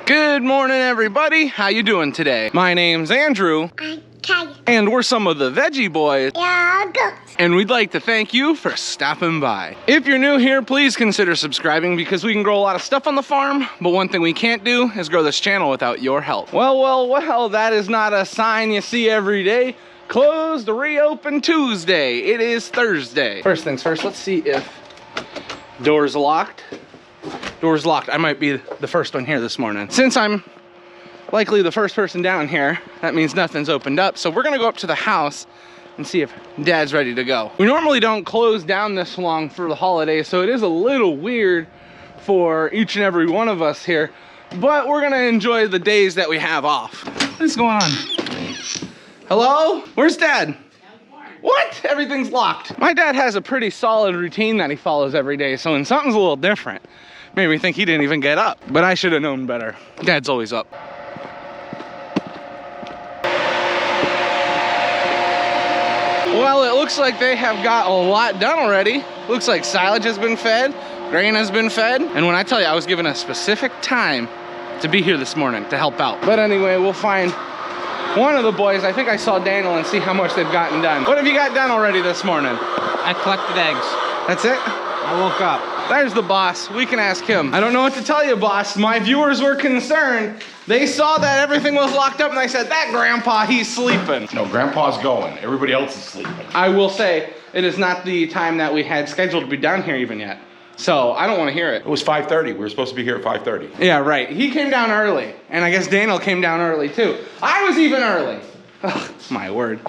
Good morning, everybody. How you doing today? My name's Andrew. I'm Kai. And we're some of the Veggie Boys. Yeah, go. And we'd like to thank you for stopping by. If you're new here, please consider subscribing because we can grow a lot of stuff on the farm, but one thing we can't do is grow this channel without your help. Well, that is not a sign you see every day. Closed, reopen Tuesday. It is Thursday. First things first, let's see if door's locked. Door's locked. I might be the first one here this morning. Since I'm likely the first person down here, that means nothing's opened up. So we're gonna go up to the house and see if Dad's ready to go. We normally don't close down this long for the holidays, so it is a little weird for each and every one of us here, but we're gonna enjoy the days that we have off. What is going on? Hello? Where's Dad? What? Everything's locked. My dad has a pretty solid routine that he follows every day, so when something's a little different, made me think he didn't even get up, but I should have known better. Dad's always up. Well, it looks like they have got a lot done already. Looks like silage has been fed, grain has been fed, and when I tell you I was given a specific time to be here this morning to help out. But anyway, we'll find one of the boys. I think I saw Daniel and see how much they've gotten done. What have you got done already this morning? I collected eggs. That's it? I woke up. There's the boss. We can ask him. I don't know what to tell you, boss. My viewers were concerned. They saw that everything was locked up and they said, that grandpa, he's sleeping. No, Grandpa's going. Everybody else is sleeping. I will say, it is not the time that we had scheduled to be down here even yet. So I don't want to hear it. It was 5:30. We were supposed to be here at 5:30. Yeah, right. He came down early. And I guess Daniel came down early too. I was even early. Ugh, my word.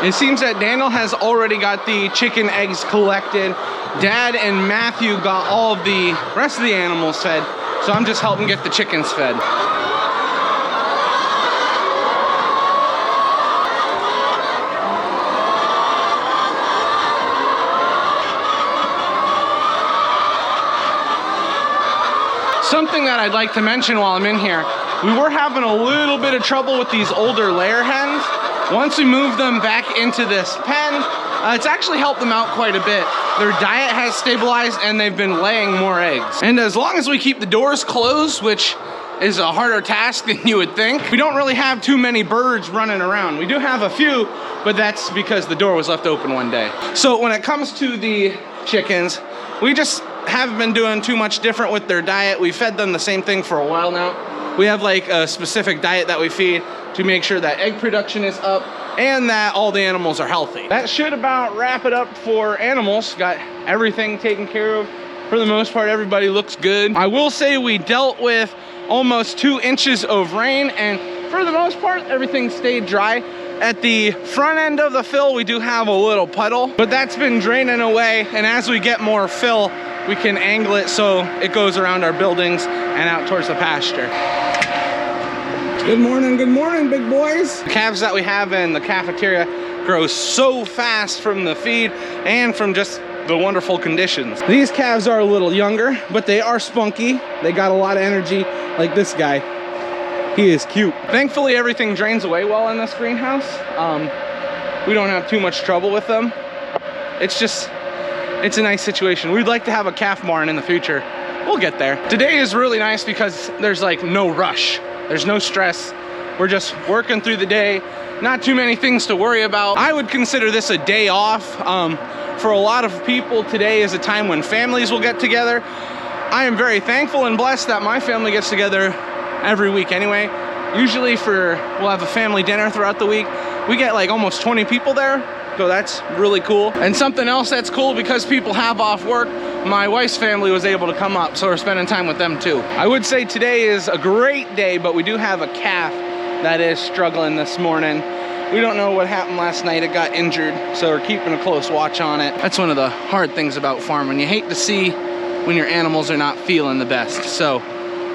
It seems that Daniel has already got the chicken eggs collected. Dad and Matthew got all of the rest of the animals fed, so I'm just helping get the chickens fed. Something that I'd like to mention while I'm in here, we were having a little bit of trouble with these older layer hens. Once we move them back into this pen, it's actually helped them out quite a bit. Their diet has stabilized and they've been laying more eggs. And as long as we keep the doors closed, which is a harder task than you would think, we don't really have too many birds running around. We do have a few, but that's because the door was left open one day. So when it comes to the chickens, we just haven't been doing too much different with their diet. We fed them the same thing for a while now. We have like a specific diet that we feed to make sure that egg production is up and that all the animals are healthy. That should about wrap it up for animals. Got everything taken care of. For the most part, everybody looks good. I will say we dealt with almost 2 inches of rain, and for the most part, everything stayed dry. At the front end of the fill, we do have a little puddle, but that's been draining away, and as we get more fill, we can angle it so it goes around our buildings and out towards the pasture. Good morning, big boys. The calves that we have in the cafeteria grow so fast from the feed and from just the wonderful conditions. These calves are a little younger, but they are spunky. They got a lot of energy, like this guy. He is cute. Thankfully, everything drains away well in this greenhouse. We don't have too much trouble with them. It's a nice situation. We'd like to have a calf barn in the future. We'll get there. Today is really nice because there's like no rush. There's no stress. We're just working through the day. Not too many things to worry about. I would consider this a day off. For a lot of people, today is a time when families will get together. I am very thankful and blessed that my family gets together every week anyway. Usually we'll have a family dinner throughout the week. We get like almost 20 people there, so that's really cool. And something else that's cool, because people have off work, my wife's family was able to come up, so we're spending time with them too. I would say today is a great day, but we do have a calf that is struggling this morning. We don't know what happened last night. It got injured, so we're keeping a close watch on it. That's one of the hard things about farming. You hate to see when your animals are not feeling the best. So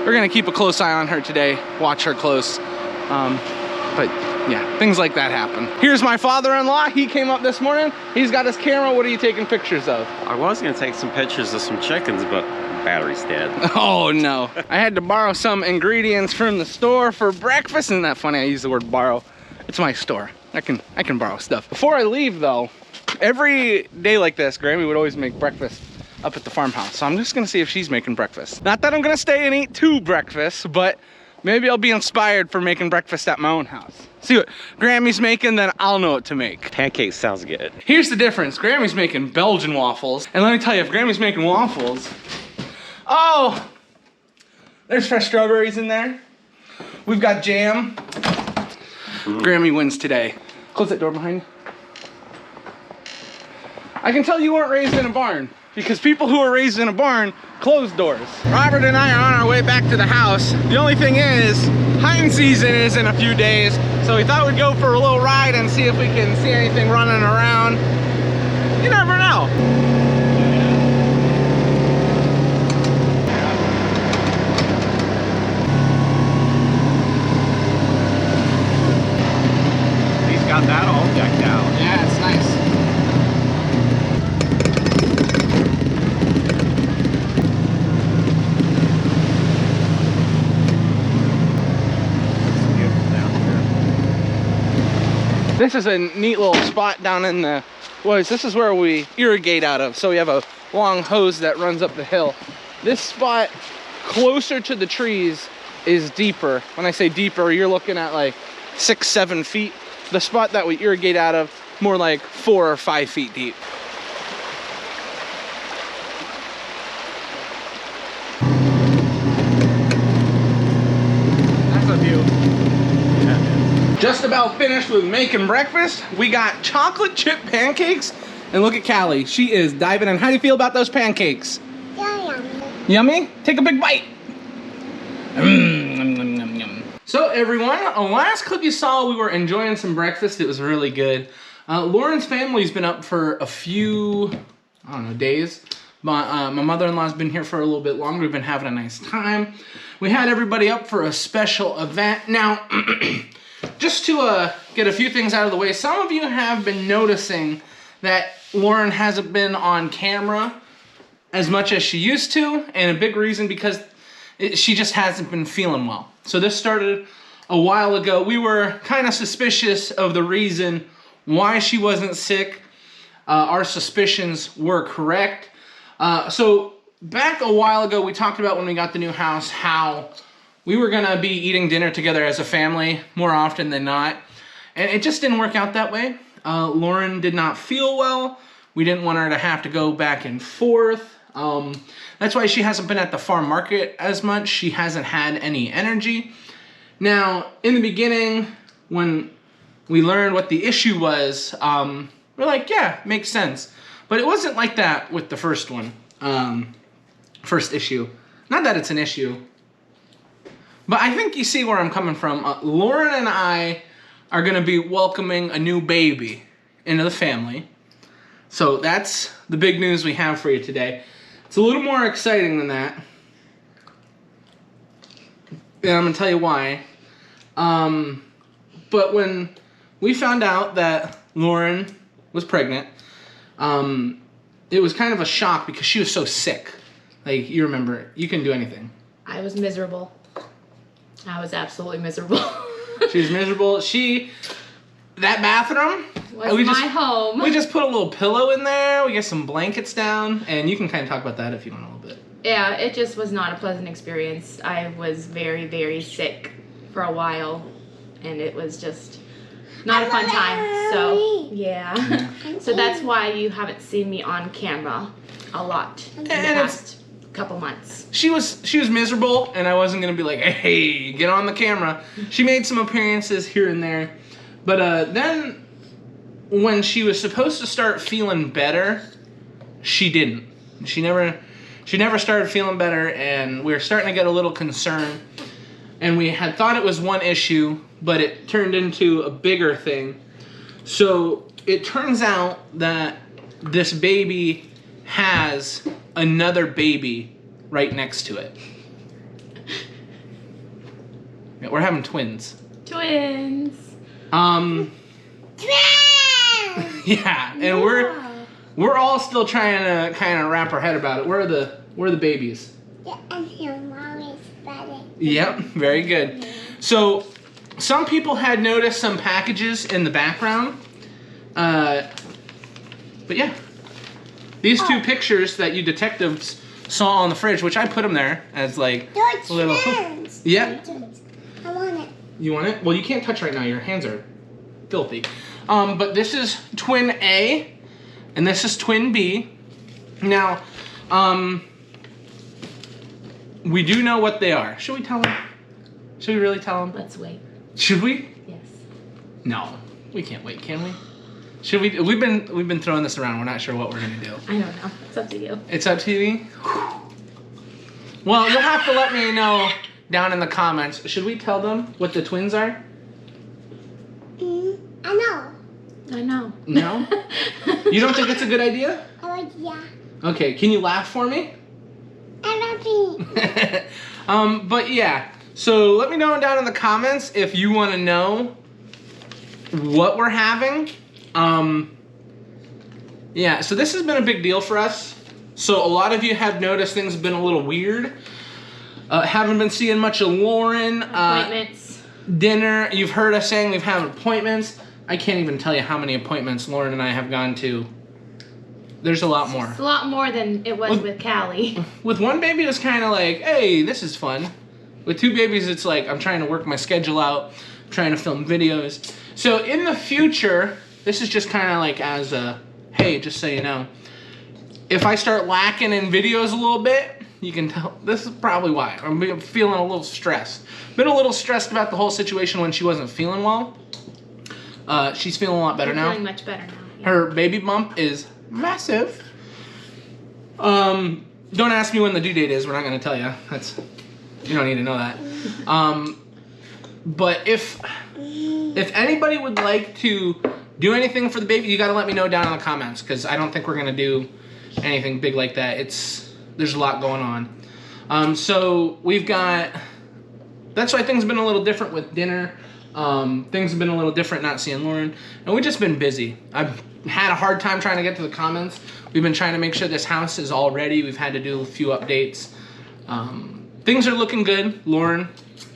we're gonna keep a close eye on her today, watch her close. But yeah, things like that happen. Here's my father-in-law. He came up this morning. He's got his camera. What are you taking pictures of? I was gonna take some pictures of some chickens, but battery's dead. Oh no. I had to borrow some ingredients from the store for breakfast. Isn't that funny? I use the word borrow. It's my store. I can borrow stuff. Before I leave though, every day like this, Grammy would always make breakfast up at the farmhouse. So I'm just gonna see if she's making breakfast. Not that I'm gonna stay and eat 2 breakfasts, but maybe I'll be inspired for making breakfast at my own house. See what Grammy's making, then I'll know what to make. Pancakes sounds good. Here's the difference. Grammy's making Belgian waffles. And let me tell you, if Grammy's making waffles, oh, there's fresh strawberries in there. We've got jam. Grammy wins today. Close that door behind you. I can tell you weren't raised in a barn, because people who are raised in a barn close doors. Robert and I are on our way back to the house. The only thing is, hunting season is in a few days, so we thought we'd go for a little ride and see if we can see anything running around. You never know. He's got that all decked out. Yeah, it's nice. This is a neat little spot down in the woods. This is where we irrigate out of. So we have a long hose that runs up the hill. This spot closer to the trees is deeper. When I say deeper, you're looking at like 6-7 feet. The spot that we irrigate out of, more like 4 or 5 feet deep. That's a view. Just about finished with making breakfast. We got chocolate chip pancakes. And look at Callie. She is diving in. How do you feel about those pancakes? Yummy. Yummy? Take a big bite. Yum, yum, yum. So everyone, last clip you saw, we were enjoying some breakfast. It was really good. Lauren's family's been up for a few, I don't know, days. My mother-in-law's been here for a little bit longer. We've been having a nice time. We had everybody up for a special event. Now, just to get a few things out of the way, some of you have been noticing that Lauren hasn't been on camera as much as she used to, and a big reason because she just hasn't been feeling well. So this started a while ago. We were kind of suspicious of the reason why she wasn't sick. Our suspicions were correct. So back a while ago, we talked about when we got the new house how we were gonna be eating dinner together as a family more often than not. And it just didn't work out that way. Lauren did not feel well. We didn't want her to have to go back and forth. That's why she hasn't been at the farm market as much. She hasn't had any energy. Now, in the beginning, when we learned what the issue was, we're like, yeah, makes sense. But it wasn't like that with the first one, first issue. Not that it's an issue, but I think you see where I'm coming from. Lauren and I are gonna be welcoming a new baby into the family. So that's the big news we have for you today. It's a little more exciting than that. And I'm gonna tell you why. But when we found out that Lauren was pregnant, it was kind of a shock because she was so sick. Like, you remember, you can do anything. I was miserable. I was absolutely miserable. She was miserable. That bathroom was my home. We just put a little pillow in there. We get some blankets down, and you can kind of talk about that if you want a little bit. Yeah, it just was not a pleasant experience. I was very, very sick for a while, and it was just not a fun time. So, yeah. So that's why you haven't seen me on camera a lot in the past couple months. She was miserable, and I wasn't gonna be like, hey, get on the camera. She made some appearances here and there, but then when she was supposed to start feeling better, she didn't. She never started feeling better, and we were starting to get a little concerned. And we had thought it was one issue, but it turned into a bigger thing. So it turns out that this baby has another baby right next to it. Yeah, we're having twins. Twins. Yeah, and we're all still trying to kind of wrap our head about it. Where are the babies? Yeah, and your mom is better. Yep, very good. So, some people had noticed some packages in the background. But yeah, these two pictures that you detectives saw on the fridge, which I put them there as like Those a little. twins. Yeah. I want it. You want it? Well, you can't touch right now. Your hands are filthy. But this is twin A, and this is twin B. Now, we do know what they are. Should we tell them? Should we really tell them? Let's wait. Should we? Yes. No, we can't wait, can we? Should we? We've been throwing this around. We're not sure what we're gonna do. I don't know. It's up to you. It's up to you. Well, you'll have to let me know down in the comments. Should we tell them what the twins are? I know. I know. No? You don't think it's a good idea? Oh, yeah. Okay, can you laugh for me? I love you. But yeah, so let me know down in the comments if you want to know what we're having. Yeah, so this has been a big deal for us. So a lot of you have noticed things have been a little weird. Haven't been seeing much of Lauren. Appointments. Dinner. You've heard us saying we've had appointments. I can't even tell you how many appointments Lauren and I have gone to. There's a lot more. It's a lot more than it was with Callie. With one baby, it was kind of like, hey, this is fun. With two babies, it's like, I'm trying to work my schedule out, I'm trying to film videos. So in the future, this is just kind of like as a, hey, just so you know, if I start lacking in videos a little bit, you can tell, this is probably why. I'm feeling a little stressed. Been a little stressed about the whole situation when she wasn't feeling well. She's feeling a lot better now. Feeling much better now. Yeah. Her baby bump is massive. Don't ask me when the due date is. We're not going to tell you. You don't need to know that. But if anybody would like to do anything for the baby, you got to let me know down in the comments, because I don't think we're going to do anything big like that. There's a lot going on. So we've got. That's why things have been a little different with dinner. Things have been a little different not seeing Lauren, and we've just been busy. I've had a hard time trying to get to the comments. We've been trying to make sure this house is all ready. We've had to do a few updates. Things are looking good. Lauren,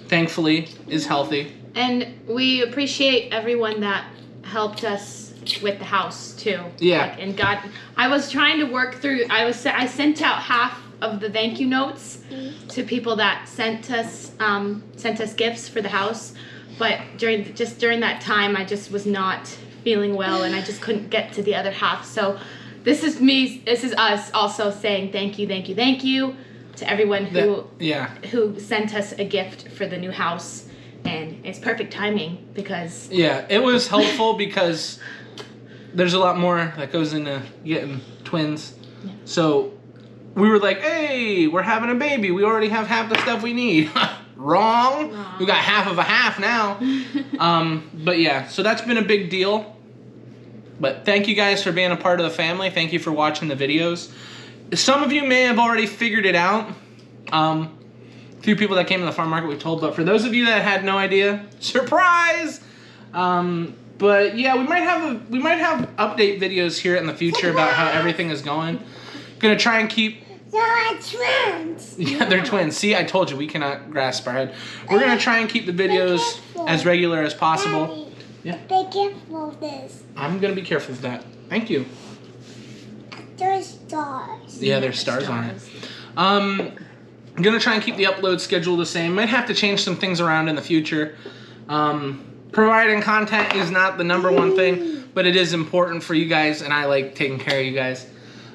thankfully, is healthy. And we appreciate everyone that helped us with the house too. Yeah. And God, I was trying to work through. I sent out half of the thank you notes to people that sent us gifts for the house. But during that time, I just was not feeling well, and I just couldn't get to the other half. So this is us also saying thank you to everyone who sent us a gift for the new house. And it's perfect timing because... Yeah, it was helpful because there's a lot more that goes into getting twins. Yeah. So we were like, hey, we're having a baby. We already have half the stuff we need. Wrong. We got half of a half now. But yeah, so that's been a big deal. But thank you guys for being a part of the family. Thank you for watching the videos. Some of you may have already figured it out. A few people that came to the farm market we've told, but for those of you that had no idea, surprise! But yeah, we might have update videos here in the future about how everything is going. Gonna try and keep... They're twins. Yeah, they're twins. See, I told you, we cannot grasp our head. We're gonna try and keep the videos as regular as possible. Daddy, Yeah. be careful of this. I'm gonna be careful of that. Thank you. There's stars. Yeah, there's stars on it. I'm gonna try and keep the upload schedule the same. Might have to change some things around in the future. Providing content is not the #1 thing, but it is important for you guys, and I like taking care of you guys.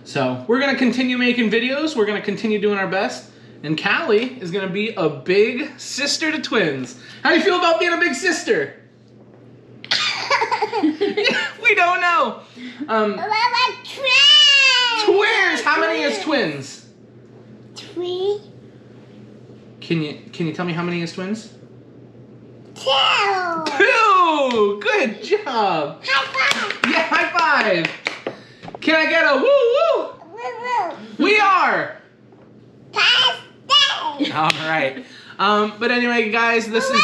So we're gonna continue making videos. We're gonna continue doing our best. And Callie is gonna be a big sister to twins. How do you feel about being a big sister? We don't know. Twins. How many is twins? 3, Can you tell me how many is twins? 2. 2. Good job. High five. Yeah, high five. Can I get a woo woo? Woo woo. We are. Pastel. All right. But anyway, guys, this is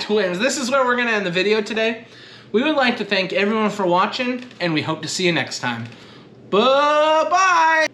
twins. This is where we're gonna end the video today. We would like to thank everyone for watching, and we hope to see you next time. Bye-bye.